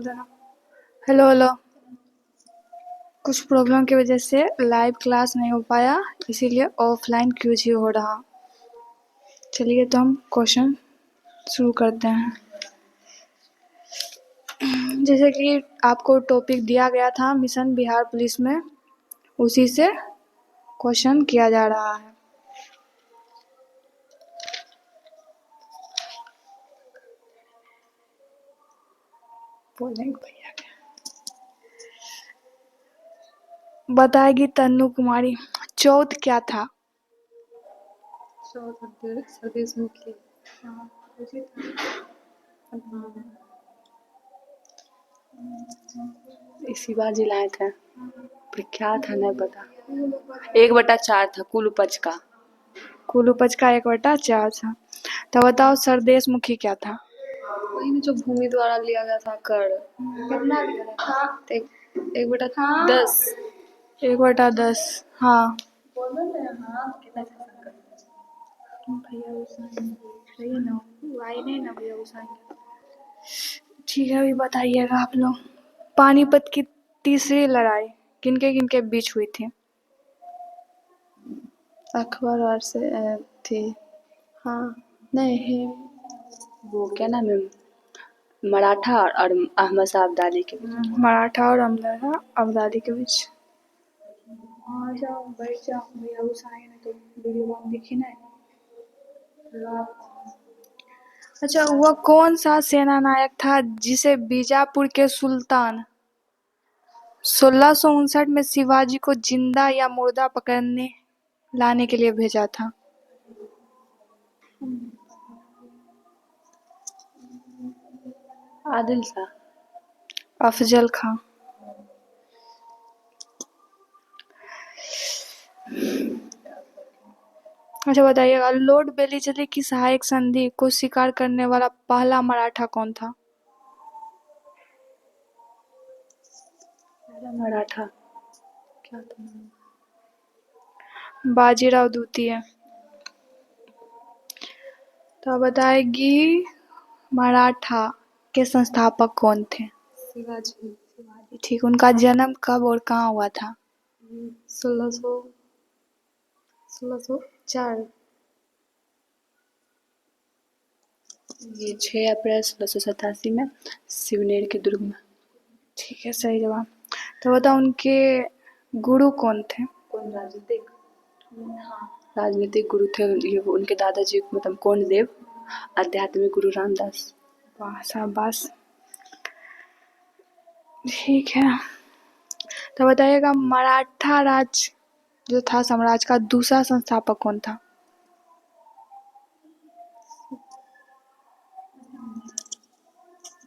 देना। Hello hello. कुछ problem की वजह से लाइव क्लास नहीं हो पाया, इसीलिए ऑफलाइन क्यूज ही हो रहा। चलिए तो हम क्वेश्चन शुरू करते हैं। जैसे कि आपको टॉपिक दिया गया था मिशन बिहार पुलिस में, उसी से क्वेश्चन किया जा रहा है। बताएगी तन्नू कुमारी, चौथ क्या था? सर्विस मुखी। शिवाजी लाए थे, पर क्या था नहीं पता। 1/4 था कुल उपज का। कुल उपज का 1/4 था। तो बताओ सरदेश मुखी क्या था? वही में जो भूमि द्वारा लिया गया था कर। कितना लिया था? 1/10। 1/10। हाँ बोलो ना। हाँ कितना भैया सही है ना, वाई नहीं ना भैया उसाएंगे। ठीक है, अभी बताइएगा आप लोग, पानीपत की तीसरी लड़ाई किनके किनके बीच हुई थी? अखबार और से थी। हाँ नहीं है, वो क्या नाम है, मराठा और अहमद शाह अब्दाली के बीच। मराठा और अब्दाली के बीच। आ जाओ बैठ जाओ भैया उसाएंगे ना, तो वीडियो दिखी ना। अच्छा, वह कौन सा सेना नायक था जिसे बीजापुर के सुल्तान 1659 में शिवाजी को जिंदा या मुर्दा पकड़ने लाने के लिए भेजा था? आदिल शाह। अफजल खां। अच्छा बताइएगा, लॉर्ड बेलीजली की सहायक संधि को स्वीकार करने वाला पहला मराठा कौन था? मराठा क्या था? बाजीराव द्वितीय। तो बताएगी मराठा के संस्थापक कौन थे? शिवाजी। ठीक, उनका जन्म कब और कहाँ हुआ था? 1604। ये 6 अप्रैल 1687 में शिवनेर के दुर्ग में। ठीक है, सही जवाब। तो बताओ उनके गुरु कौन थे? कौन राजनीतिक? हाँ राजनीतिक गुरु थे ये उनके दादाजी, मतलब कोंडदेव। आध्यात्मिक गुरु रामदास। वाह शाबाश। ठीक है, तो बताइएगा मराठा राज जो था साम्राज्य का दूसरा संस्थापक कौन था?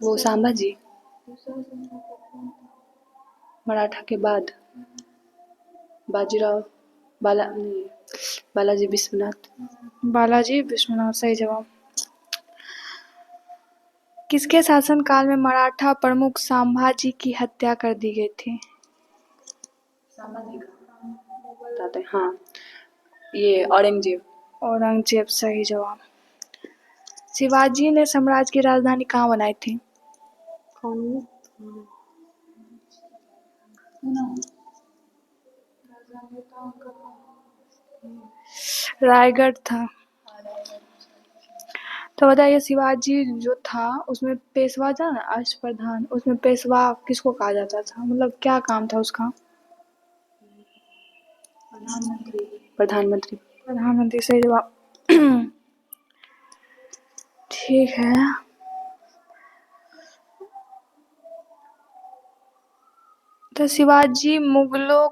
वो संभाजी। मराठा के बाद बाजीराव बालाजी विश्वनाथ। बालाजी विश्वनाथ, सही जवाब। किसके शासनकाल में मराठा प्रमुख संभाजी की हत्या कर दी गई थी? बताते हैं, हाँ ये औरंगजेब। औरंगजेब, सही जवाब। शिवाजी ने साम्राज्य की राजधानी कहाँ बनाई थी? रायगढ़ था। तो बताइए शिवाजी जो था उसमें पेशवा था ना, अष्टप्रधान, उसमें पेशवा किसको कहा जाता था, मतलब क्या काम था उसका? प्रधानमंत्री। प्रधानमंत्री, सही जवाब। ठीक है, तो शिवाजी मुगलों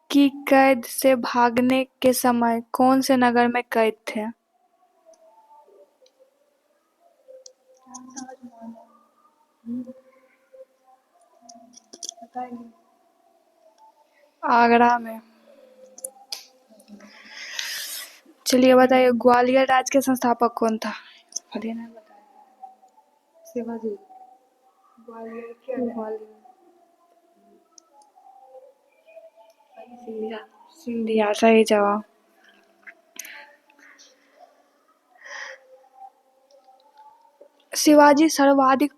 की कैद से भागने के समय कौन से नगर में कैद थे? आगरा में। चलिए बताइए ग्वालियर राज्य के संस्थापक कौन था? शिवाजी। सिंधिया, सही जवाब। शिवाजी सर्वाधिक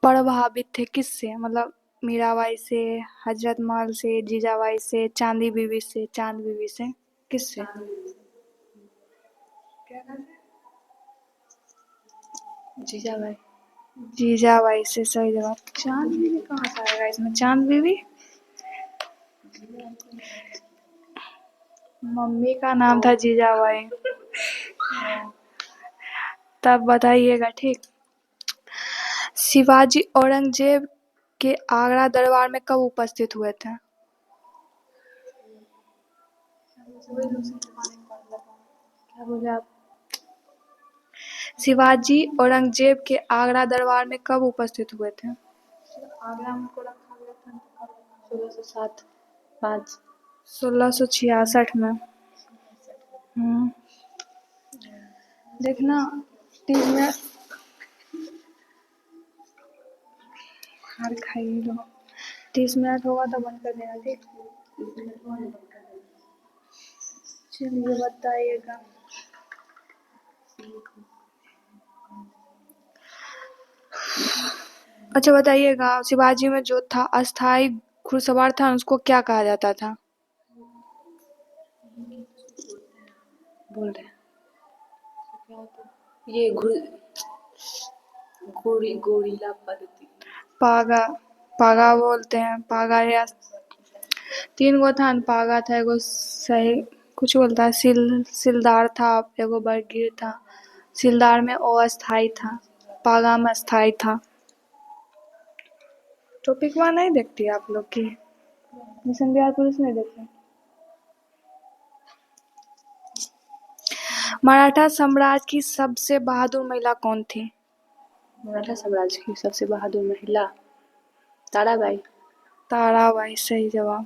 प्रभावित थे किससे, मतलब मीराबाई से, हजरत महल से, जीजाबाई से, चांदी बीवी से, चांद बीवी से, किससे? जीजाबाई। जीजाबाई से सही जवाब। चांद बीवी कहाँ से आएगा इसमें? चांद बीवी मम्मी का नाम था जीजाबाई। तब बताइएगा, ठीक। शिवाजी औरंगजेब के आगरा दरबार में कब उपस्थित हुए थे? क्या बोले आप? शिवाजी औरंगजेब के आगरा दरबार में कब उपस्थित हुए थे? आगरा में को रखा गया था 1607 5 1666 में। देखना 30 मिनट खाइए लो। 30 मिनट होगा तो बंद कर देना, ठीक। चलिए बताइएगा। अच्छा बताइएगा, शिवाजी में जो था अस्थाई घुड़सवार था उसको क्या कहा जाता था? बोल रहे हैं ये गोरिल्ला पद्धति। पागा, पागा बोलते हैं, पागा या 3 गो था न, पागा था एगो, सही कुछ बोलता है, सिलदार था, एगो बरगीर था। सिलदार में अस्थाई था, पागा में अस्थाई था। टॉपिक वहाँ नहीं देखती आप लोग की? मिशन बिहार पुलिस नहीं देखते? मराठा साम्राज्य की सबसे बहादुर महिला कौन थी? मराठा साम्राज्य की सबसे बहादुर महिला ताराबाई। ताराबाई सही जवाब।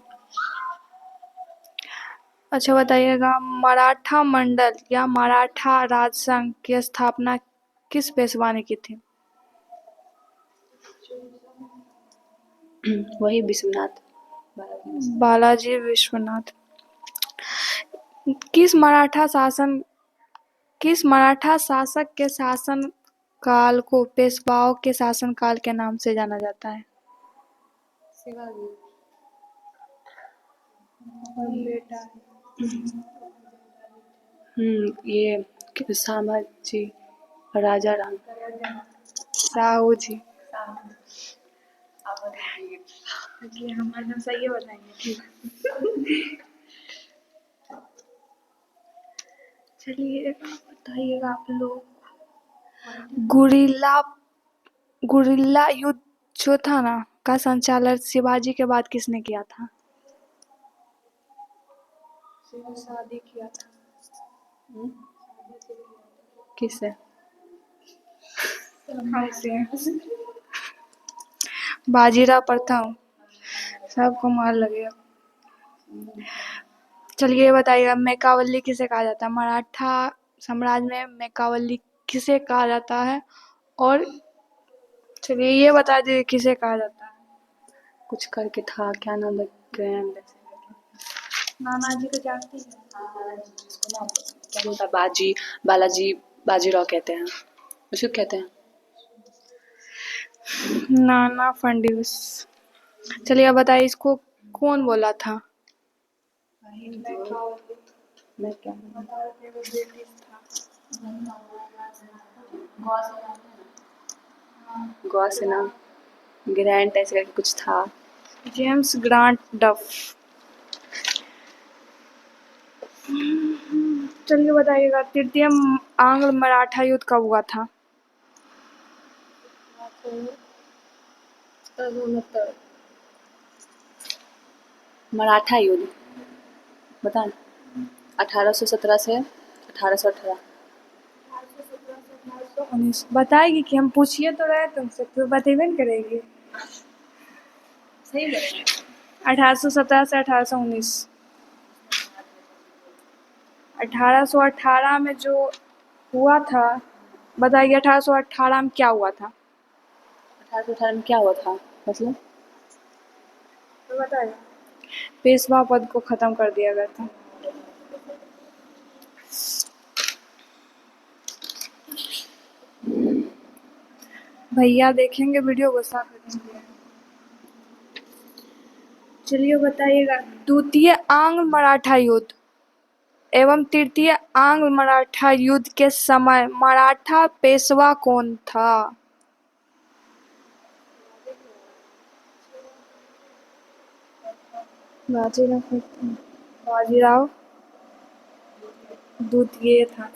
अच्छा बताइएगा, मराठा मंडल या मराठा राजसंघ की स्थापना किस पेशवा ने की थी? वही विश्वनाथ बालाजी विश्वनाथ। किस मराठा शासक के शासन काल को पेशवाओं के शासन काल के नाम से जाना जाता है? बेटा ये संभाजी राजा राम साहू जी। हमारे नाम सही बताएंगे, ठीक। चलिए बताइएगा आप लोग, गुरिल्ला युद्ध जो था ना का संचालन शिवाजी के बाद किसने किया था? शादी किया था। किससे? बाजीराव प्रथम। सबको मार लगेगा। चलिए बताइएगा, मेकावली किसे कहा जाता है? मराठा साम्राज्य में मेकावली किसे कहा जाता है? और चलिए ये बता दीजिए किसे कहा जाता है? कुछ करके था, क्या नाम नाना जी को जानती है? क्या बोलता, बाजीराव कहते हैं, उसको कहते हैं नाना फर्नांडिस। चलिए अब बताइए, इसको कौन बोला था? मैं क्या गोवा से नाम ग्रैंड ऐसे करके कुछ था। जेम्स ग्रांट डफ। चलिए बताइएगा, तृतीय आंग्ल मराठा युद्ध कब हुआ था? मराठा युद्ध बता 1817 से 1818। बताएगी कि हम पूछिए तो रहे तुमसे, तो बतेबे नहीं करेगी। सही है 1817 से 1819। 1818 में जो हुआ था, बताइए 1818 में क्या हुआ था? 1818 में क्या हुआ था मतलब? तो बताइए। पेशवा पद को खत्म कर दिया गया था। भैया देखेंगे वीडियो, गुस्सा करेंगे। चलिए बताइएगा, द्वितीय आंग्ल मराठा युद्ध एवं तृतीय आंग्ल मराठा युद्ध के समय मराठा पेशवा कौन था? बाजीराव। बाजीराव द्वितीय था।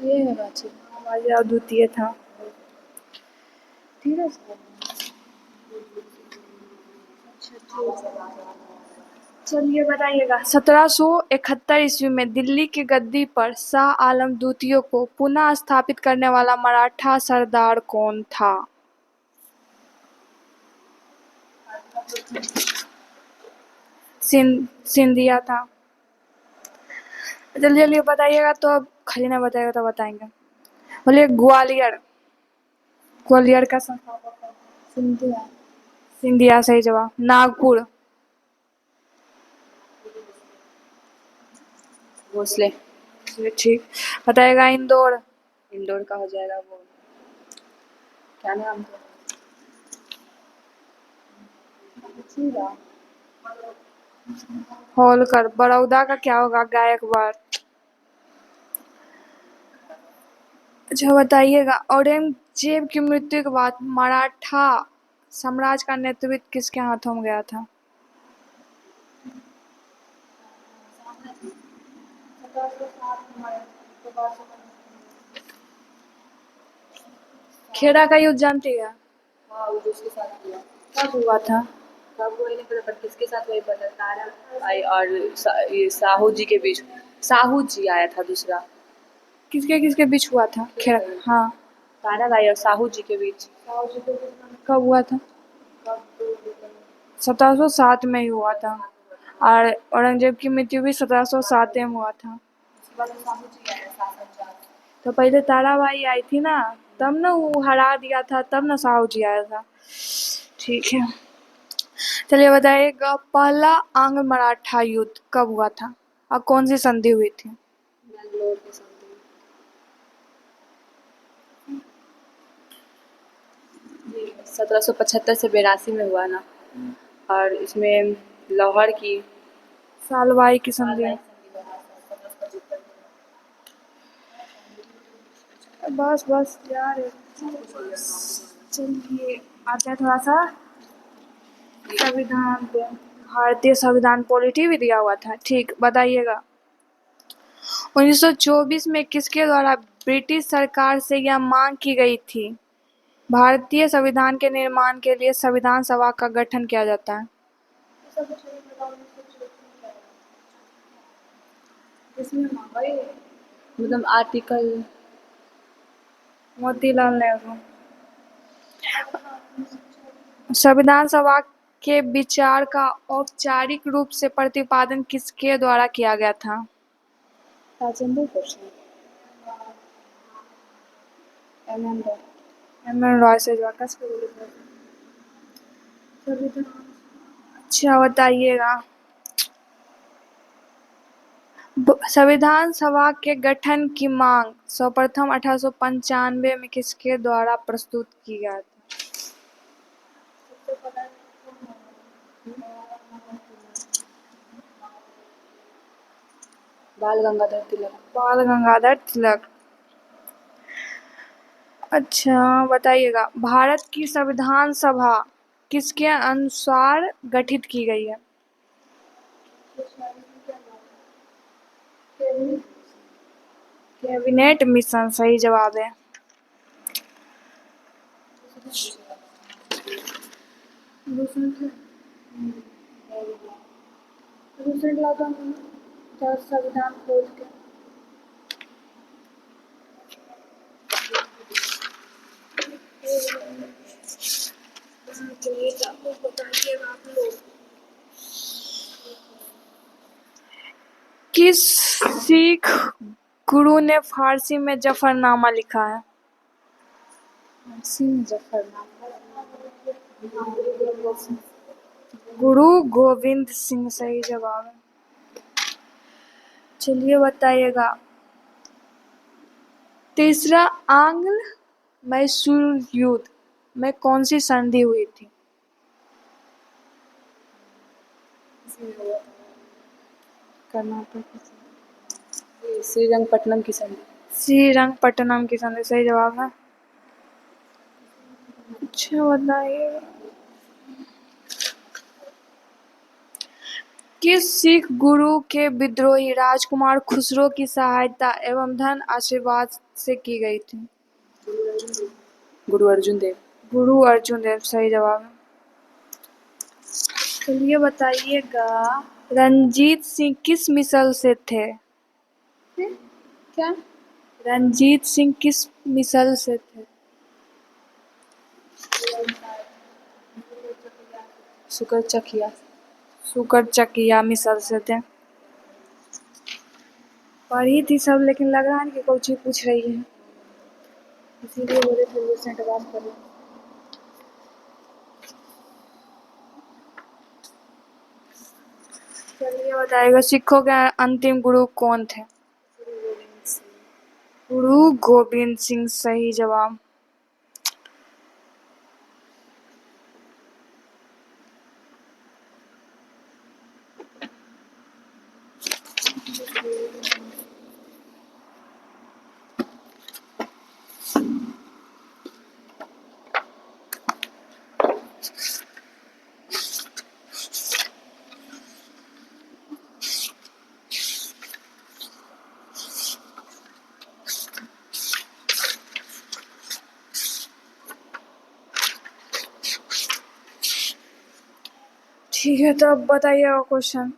ये है बाजी। बाजीराव द्वितीय था। ठीक है सर। चलिए बताइएगा, 1771 ईस्वी में दिल्ली की गद्दी पर शाह आलम द्वितीय को पुनः स्थापित करने वाला मराठा सरदार कौन था? सिंधिया था। जल्दी जल्दी बताइएगा, तो अब खाली नहीं बताइएगा तो बताएंगे। बोलिए ग्वालियर। ग्वालियर का संस्थापक सिंधिया। सिंधिया सही जवाब। नागपुर। भोसले। ठीक। बताइएगा इंदौर। इंदौर का हो जाएगा वो, क्या नाम था? होलकर। बड़ौदा का क्या होगा? गायकवाड़। अच्छा बताइएगा, औरंगजेब की मृत्यु के बाद मराठा साम्राज्य का नेतृत्व किसके हाथों में गया था? खेड़ा का युद्ध जानती है? हाँ, वो जिसके साथ किया। कब हुआ था? कब वही नहीं पता, पर किसके साथ वही पता। तारा आई और ये साहू जी के बीच। साहू जी आया था दूसरा। किसके किसके बीच हुआ था खेड़ा? हाँ। ताराबाई और साहू जी के बीच। कब हुआ था? 1707 में ही हुआ था। और औरंगजेब की मृत्यु भी 1707 में हुआ था। तो पहले ताराबाई आई थी ना, तब ना वो हरा दिया था, तब ना साहू जी आया था। ठीक है। चलिए बताइएगा, पहला आंग्ल मराठा युद्ध कब हुआ था और कौन सी संधि हुई थी? मैंगलोर के साथ। 1775 से 82 में हुआ ना। और इसमें लाहौर की सालवाई की संधि। बस बस यार। चलिए आता है थोड़ा सा संविधान पे। भारतीय संविधान पॉलिटी भी दिया हुआ था। ठीक, बताइएगा 1924 में किसके द्वारा ब्रिटिश सरकार से यह मांग की गई थी, भारतीय संविधान के निर्माण के लिए संविधान सभा का गठन किया जाता है? मतलब आर्टिकल। मोतीलाल नेहरू। संविधान सभा के विचार का औपचारिक रूप से प्रतिपादन किसके द्वारा किया गया था? राजेंद्र प्रसाद। एम.एन. रॉय से जो अच्छा बताइएगा, संविधान सभा के गठन की मांग सर्वप्रथम 1895 में किसके द्वारा प्रस्तुत की गया था? बाल गंगाधर तिलक। बाल गंगाधर तिलक। अच्छा बताइएगा, भारत की संविधान सभा किसके अनुसार गठित की गई है? कैबिनेट मिशन सही जवाब है। संविधान खोज के किस सिख गुरु ने फारसी में जफरनामा लिखा है? गुरु गोविंद सिंह सही जवाब है। चलिए बताइएगा, तीसरा आंग्ल मैसूर युद्ध में कौन सी संधि हुई थी? कर्नाटक की संधि। श्रीरंगपट्टनम की संधि। श्रीरंगपट्टनम की संधि सही जवाब है। अच्छा बताइए, किस सिख गुरु के विद्रोही राजकुमार खुसरो की सहायता एवं धन आशीर्वाद से की गई थी? गुरु अर्जुन देव। गुरु अर्जुन देव सही जवाब है। चलिए बताइएगा, रंजीत सिंह किस मिसल से थे? क्या? रंजीत सिंह किस मिसल से थे? शुकर चकिया मिसल से थे। पढ़ी थी सब, लेकिन लग रहा है कि कोई चीज पूछ रही है, इसीलिए बोले थोड़ी से बात करो। चलिए बताइएगा, सिखों के अंतिम गुरु कौन थे? गुरु गोविंद सिंह सही जवाब। ठीक है, तो अब बताइएगा क्वेश्चन।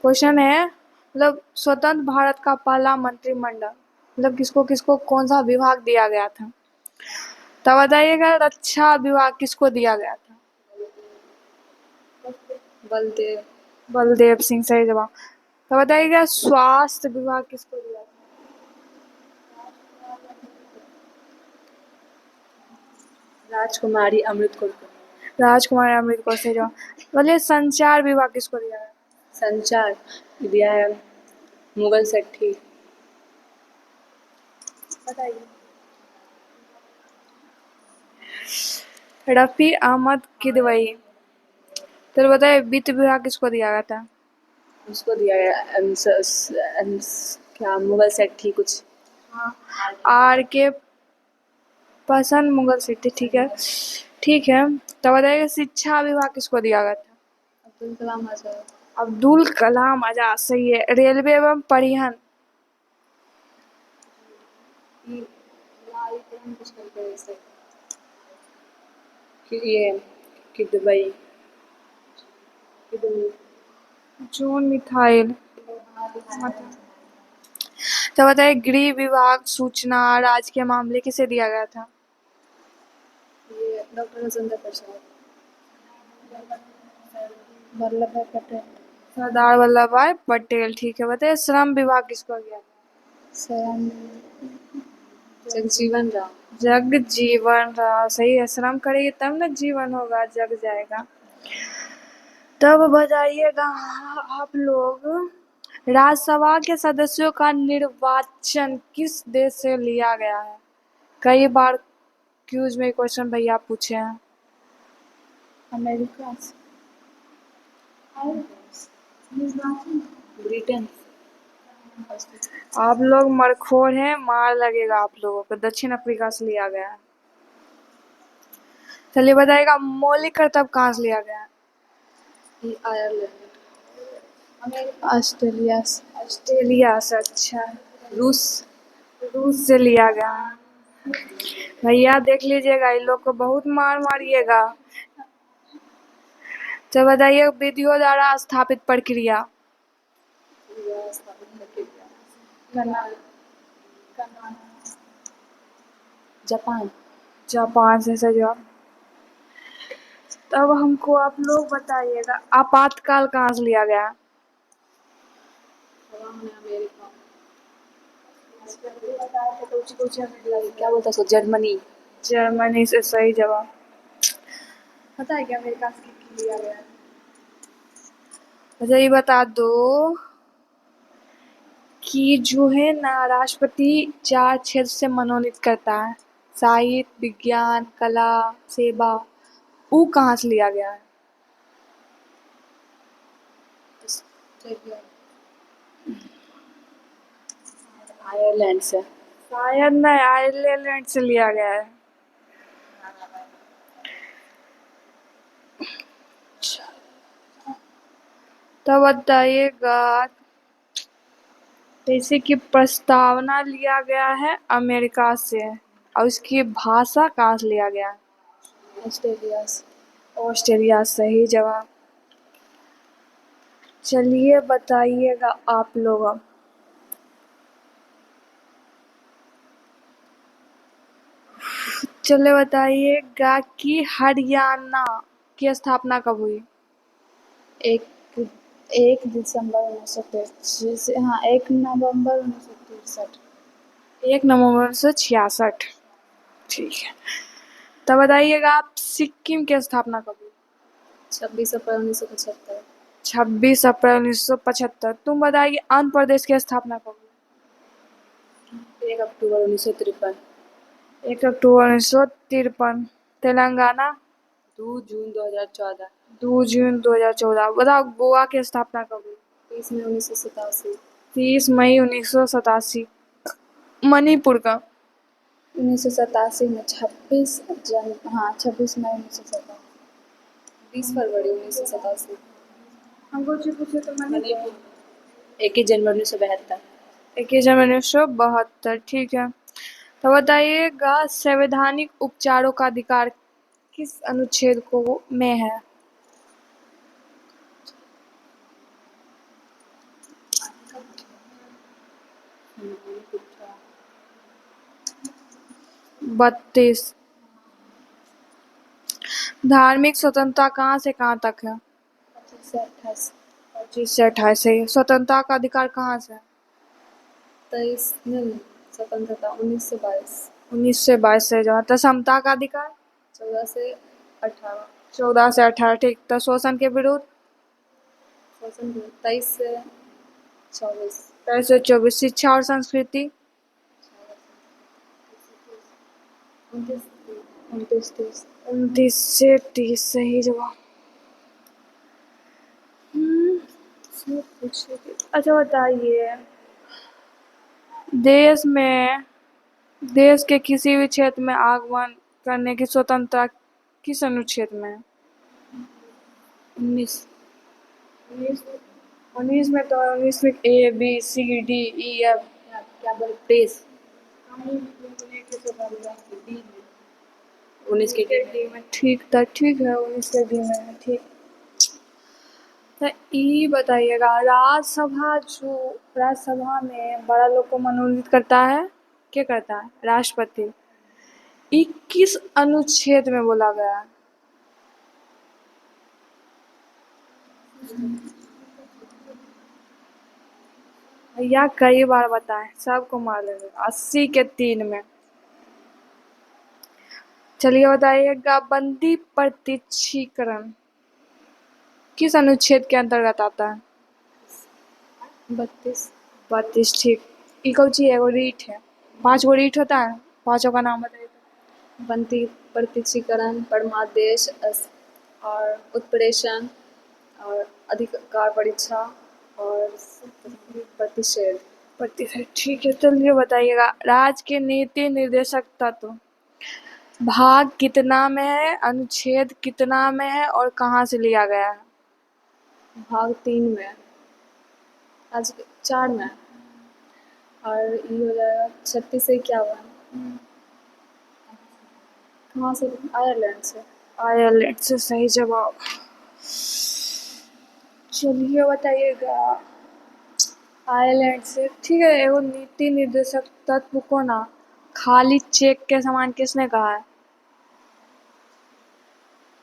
क्वेश्चन है, मतलब स्वतंत्र भारत का पहला मंत्रिमंडल, मतलब किसको किसको कौन सा विभाग दिया गया था? तो बताइएगा, रक्षा विभाग किसको दिया गया था? बलदेव। बलदेव सिंह सही जवाब। तो बताइएगा, स्वास्थ्य विभाग किसको दिया था? राजकुमारी अमृत कौर। राजकुमार अमृत कौर सही जवाब। बोलिए, संचार विभाग किसको दिया गया? संचार दिया है मुगल सेठी। बताइए। रफी अहमद किदवई। तो बताइए, वित्त विभाग किसको दिया गया था? उसको दिया गया क्या मुगल सेठी कुछ। आर के पसंद मुगल सिटी। ठीक है, ठीक है। तो बताइए, शिक्षा विभाग किसको दिया गया था? अब्दुल कलाम आजाद। अब्दुल कलाम आजाद सही है। रेलवे एवं परिवहन ये किदवई। जून मिथाइल। तो बताइए, गृह विभाग सूचना राजकीय मामले किसे दिया गया था? ये डॉक्टर राजेंद्र प्रसाद। वल्लभ भाई पटेल। सरदार वल्लभ भाई पटेल। ठीक है, बताइए, श्रम विभाग किसको दिया गया? जगजीवन राम। जगजीवन राम सही है। श्रम करेगी तब ना जीवन होगा, जग जाएगा। तब बताइएगा, आप लोग, राज्यसभा के सदस्यों का निर्वाचन किस देश से लिया गया है? कई बार क्यूज में क्वेश्चन भैया पूछे हैं। अमेरिका से। ब्रिटेन। आप लोग मरखोर हैं, मार लगेगा आप लोगों को। दक्षिण अफ्रीका से लिया गया है। चलिए बताइएगा, मौलिक कर्तव्य कहाँ से लिया गया है? आयरलैंड। ऑस्ट्रेलिया से। ऑस्ट्रेलिया से, अच्छा। रूस। रूस से लिया गया है। भैया देख लीजिएगा, इन लोग को बहुत मार मारिएगा। तो बताइए, विधियों द्वारा स्थापित प्रक्रिया। जापान। जापान से सही जवाब। तब हमको आप लोग बताइएगा, आपातकाल कहाँ से लिया गया? अमेरिका। क्या बोलता सो जर्मनी। जर्मनी से सही जवाब। पता है क्या अमेरिका से क्यों लिया गया? अच्छा ये बता दो कि जो है ना, राष्ट्रपति 4 क्षेत्र से मनोनीत करता है। साहित्य, विज्ञान, कला, सेवा, ऊ कहाँ से लिया गया है? आयरलैंड से। शायद नहीं, आयरलैंड से लिया गया है। तो बताइएगा, जैसे कि प्रस्तावना लिया गया है अमेरिका से और उसकी भाषा कहाँ से लिया गया है? ऑस्ट्रेलिया से। ऑस्ट्रेलिया। सही जवाब। चलिए बताइएगा आप लोग अब। चलिए बताइएगा कि हरियाणा की स्थापना कब हुई? एक 1 दिसंबर 1963। हाँ, 1 नवंबर 1963। 1 नवंबर 1966। ठीक है। तो बताइएगा आप, सिक्किम की स्थापना कब हुई? 26 अप्रैल 1975। 26 अप्रैल 1975। तुम बताइए आंध्र प्रदेश की स्थापना कब हुई? 1 अक्टूबर 1953। 1 अक्टूबर 1953। तेलंगाना? 2 जून 2014। 2 जून 2014। बताओ गोवा की स्थापना कब हुई? 30 मई 1987। 30 मई 1987। मणिपुर का? 1987 में 26 मई 1987। 20 फरवरी 1987। हमको जी पूछे तो मणिपुर। 21 जनवरी 1972। 21 जनवरी 1972। ठीक है। तो बताइएगा, संवैधानिक उपचारों का अधिकार किस अनुच्छेद को में है? हम्म, 32। धार्मिक स्वतंत्रता कहाँ से कहाँ तक है? 25 से 28। 25 से 28। सही। स्वतंत्रता का अधिकार कहाँ से है? 23 नहीं, स्वतंत्रता 19 से 22। 19 से 22। सही जवाब। तो समता का अधिकार? 14 से 18। 14 से 18। ठीक। तो शोषण के विरुद्ध? शोषण 23 से 24। 23 से 24। शिक्षा और संस्कृति? 29 29 30। 29 से 30। सही जवाब। अच्छा बताइए, देश में देश के किसी भी क्षेत्र में आगमन करने की स्वतंत्रता किस अनुच्छेद में है? 19। 19 में तो 19 में ABCDEF। क्या बोले? प्रेस 19 के डी में। ठीक था, ठीक है, 19 के डी में है। ठीक। तो ये बताइएगा, राज्यसभा में बड़ा लोग को मनोनीत करता है, क्या करता है? राष्ट्रपति। ये किस अनुच्छेद में बोला गया है? भैया कई बार बताएं, सबको मार लेंगे। 80 के 3 में। चलिए बताइएगा, बंदी प्रत्यक्षीकरण किस अनुच्छेद के अंतर्गत आता है? 32। 32। ठीक। ई कौन चीज है? एगो रीट है। 5 गो रीट होता है, पांचों का नाम बताइए। बनती प्रत्यक्षीकरण, परमादेश और उत्प्रेषण और अधिकार परीक्षा और प्रतिषेध। प्रतिशत। ठीक है। चलिए बताइएगा, राज्य के नीति निर्देशक तत्व भाग कितना में है, अनुच्छेद कितना में है और कहाँ से लिया गया है? भाग 3 में। आज 4 में। और ये हो जाएगा 36 से 51। कहाँ से? आयरलैंड से। आयरलैंड से। सही जवाब। चलिए बताइएगा, आयरलैंड से। ठीक है। एगो नीति निर्देशक तत्व को ना खाली चेक के समान किसने कहा है?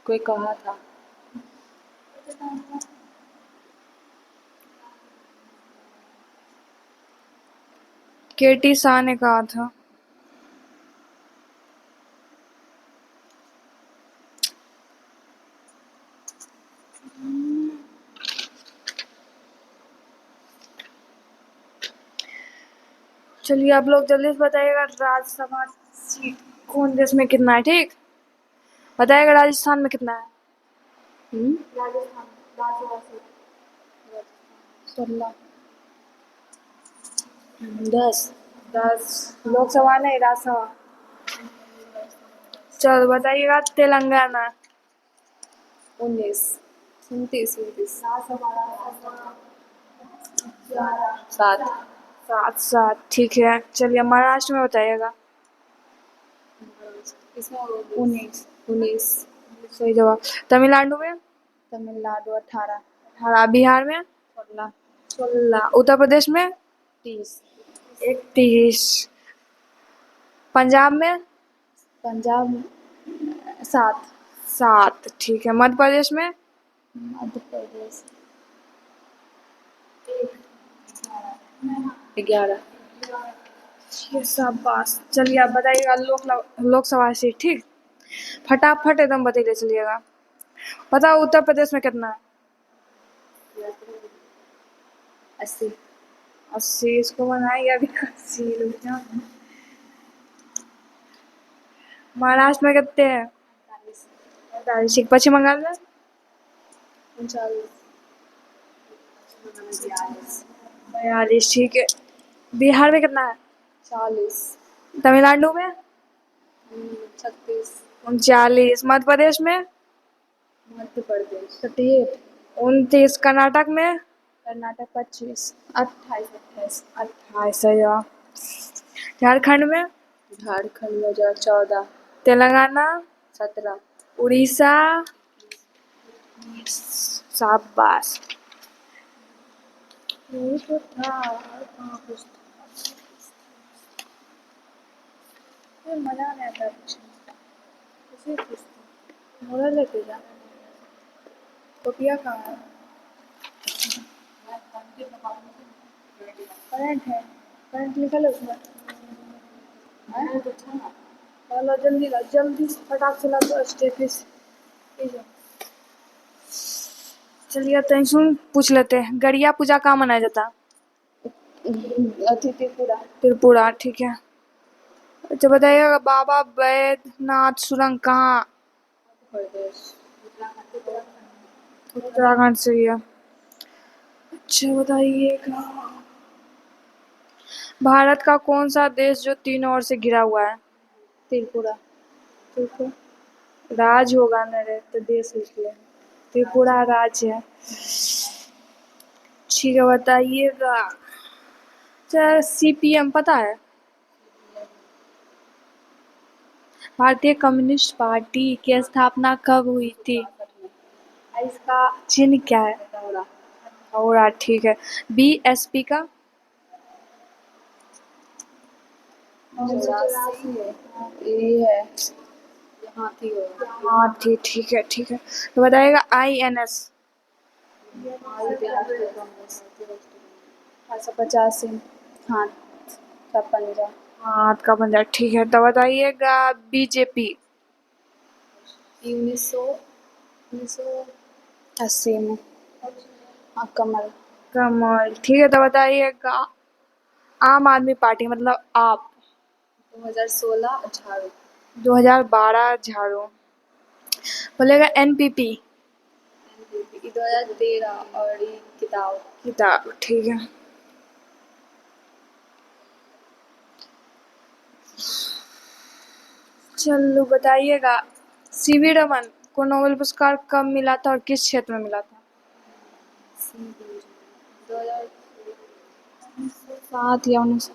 कोई कहा था। केटी शाह ने कहा था। चलिए आप लोग जल्दी से बताइएगा, राज्यसभा सीट कौन देश में कितना है, ठीक बताइएगा। राजस्थान में कितना है? राजस्थान 16 10 10 लोकसभा नहीं, राज्यसभा। चलो बताइएगा। तेलंगाना 19 29 29 7 7 ठीक है। चलिए महाराष्ट्र में बताइएगा। इसमें 19 सही जवाब। तमिलनाडु में तमिलनाडु 18 18। बिहार में 16 16। उत्तर प्रदेश में 30 31। पंजाब में पंजाब 7 7 ठीक है। मध्य प्रदेश में मध्य प्रदेश 11 ये सब बात। चलिए आप बताइएगा। लोकसभा सीट, ठीक फटाफट एकदम बतैले चलिएगा। बताओ उत्तर प्रदेश में कितना है? 80 80। इसको बनाइए अभी 80 रुक जाओ। महाराष्ट्र में कितने हैं? 48। पश्चिम बंगाल में 39 42 ठीक है। बिहार में कितना है? 40 तमिलनाडु में 36 39। मध्य प्रदेश में मध्य प्रदेश 38। 29। कर्नाटक में कर्नाटक 25 28 28 सही जवाब। झारखंड में झारखंड में 14 तेलंगाना 17 उड़ीसा शाबाश। यही तो था और कहाँ कुछ था। ये मजा नहीं आता कुछ किसी चीज मोड़ा लेके जा। कॉपिया कहाँ है? करंट है। करंट लिखल है उसमें। चलो जल्दी ला, जल्दी फटाक से ला तो स्टेपिस। चलिए टेंशन पूछ लेते हैं। गरिया पूजा कहाँ मनाया जाता? त्रिपुरा त्रिपुरा ठीक है। अच्छा बताइएगा। बाबा बैद्यनाथ सुरंग कहाँ? प्रदेश उत्तराखंड से ही है। अच्छा बताइएगा। भारत का कौन सा देश जो तीनों ओर से घिरा हुआ है? त्रिपुरा ठीक है। राज होगा ना रे तो देश लिख ले। त्रिपुरा राज्य है। ठीक है बताइएगा। अच्छा सीपीएम पता है? भारतीय कम्युनिस्ट पार्टी की स्थापना कब हुई थी? इसका चिन्ह क्या है? और ठीक है। बीएसपी का 84 ये है हाथी होगा हाँ ठीक है ठीक है। तो बताइएगा आईएनएस 85 हाथ का पंजा हाथ का पंजा ठीक है। तो बताइएगा बीजेपी 1980 में कमल कमल ठीक है। तो बताइएगा आम आदमी पार्टी मतलब आप 2016 झाड़ू 2012 झाड़ू। बोलेगा एनपीपी 2013 और ये किताब किताब ठीक है। चलो बताइएगा सीवी रमन को नोबेल पुरस्कार कब मिला था और किस क्षेत्र में मिला था? 7 या 19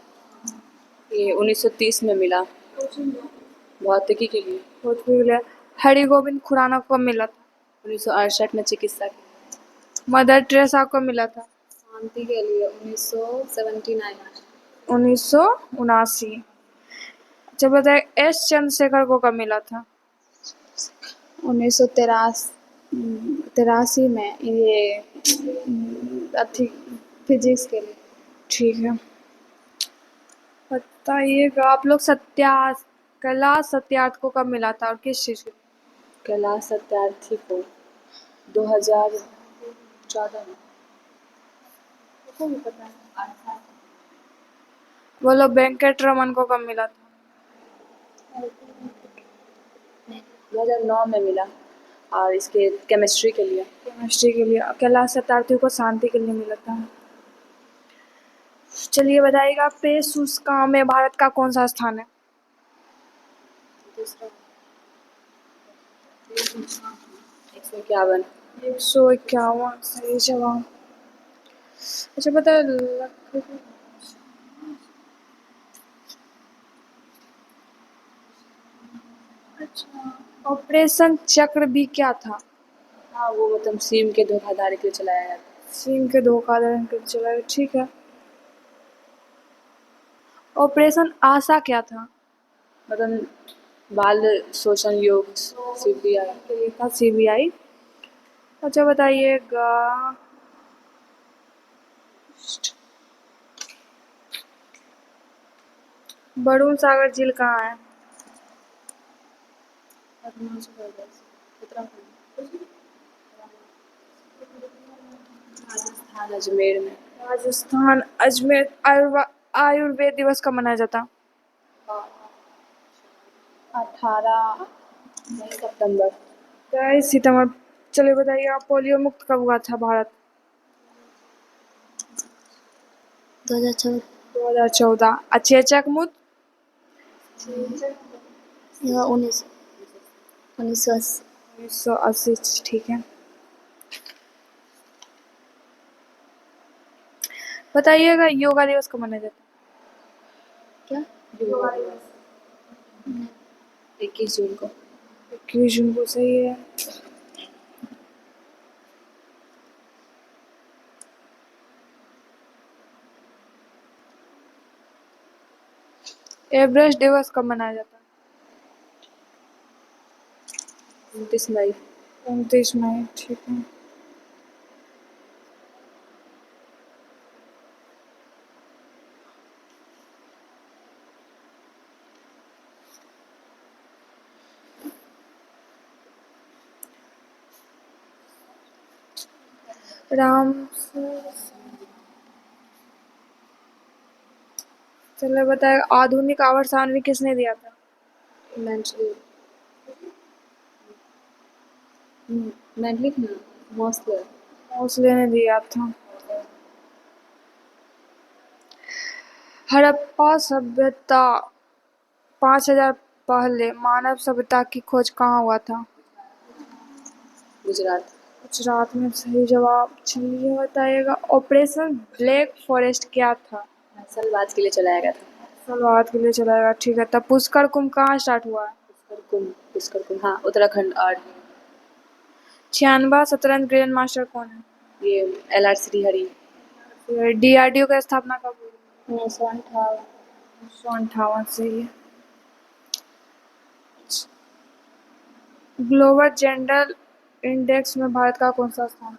ये 1930 में मिला भौतिकी के लिए। भोजपुरी। हरि गोविंद खुराना को कब मिला था? 1968 में चिकित्सा के मदर टेरेसा को मिला था? शांति के लिए 1979 1979। अच्छा बताइए एस चंद्रशेखर को कब मिला था? 1983 में ये अथी फिजिक्स के लिए। ठीक है। बताइएगा आप लोग कैलाश सत्यार्थ को कब मिला था और किस चीज के? कैलाश सत्यार्थी को 2014 में बोलो वेंकट रमन को कब मिला था? 2009 में मिला, और इसके केमिस्ट्री के लिए। केमिस्ट्री के लिए। कैलाश सत्यार्थी को शांति के लिए मिला था। चलिए बताइएगा, पे सूचकांक में भारत का कौन सा स्थान है? दूसरा 151। 151 सही जवाब। अच्छा पता है अच्छा, ऑपरेशन चक्र भी क्या था? हाँ, वो मतलब सिम के धोखाधड़ी के लिए चलाया गया था। सिम के धोखाधड़ी के चला, ठीक है। ऑपरेशन आशा क्या था? मतलब बाल शोषण योग CBI के लिए था, CBI। अच्छा बताइएगा, बड़ून सागर झील कहाँ है? राजस्थान अजमेर में। राजस्थान अजमेर। आयुर्वेद दिवस कब मनाया जाता? 18 सितंबर। 23 सितंबर। चलिए बताइए, आप पोलियो मुक्त कब हुआ था भारत? 2014। 2014। चेचक मुक्त? 1980। 1980, ठीक है। बताइएगा, योगा दिवस कब मनाया जाता क्या? है? योगा दिवस 21 जून को। 21 जून को, सही है। एवरेस्ट दिवस कब मनाया जाता है? 29 मई। 29 मई, ठीक है। राम। चलो बताए, आधुनिक आवर्त सारणी किसने दिया था? मैंने ना मस्त है। मोस्ले ने दिया था। हड़प्पा सभ्यता 5000 पहले मानव सभ्यता की खोज कहाँ हुआ था? गुजरात। गुजरात में, सही जवाब। चलिए बताइएगा, ऑपरेशन ब्लैक फॉरेस्ट क्या था? नक्सलवाद के लिए चलाया गया था। सलवार के लिए चलाएगा, ठीक है। तब पुष्कर कुंभ कहाँ स्टार्ट हुआ है? पुष्कर कुंभ, हाँ, उत्तराखंड। और 96 शतरंज ग्रैंड मास्टर कौन है? ये LR श्रीहरि। DRDO का स्थापना कब हुई? 1958। 1958, सही है। ग्लोबल जेंडर इंडेक्स में भारत का कौन सा स्थान है?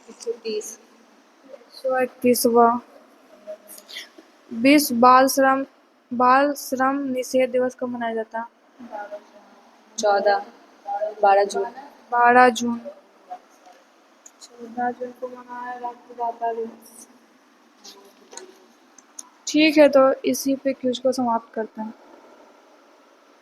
130। 131वां। विश्व बाल श्रम निषेध दिवस कब मनाया जाता है? 12 जून। 12 जून। 14 जून को मनाया रक्तदाता दिवस। ठीक है, तो इसी पे क्विज को समाप्त करते हैं।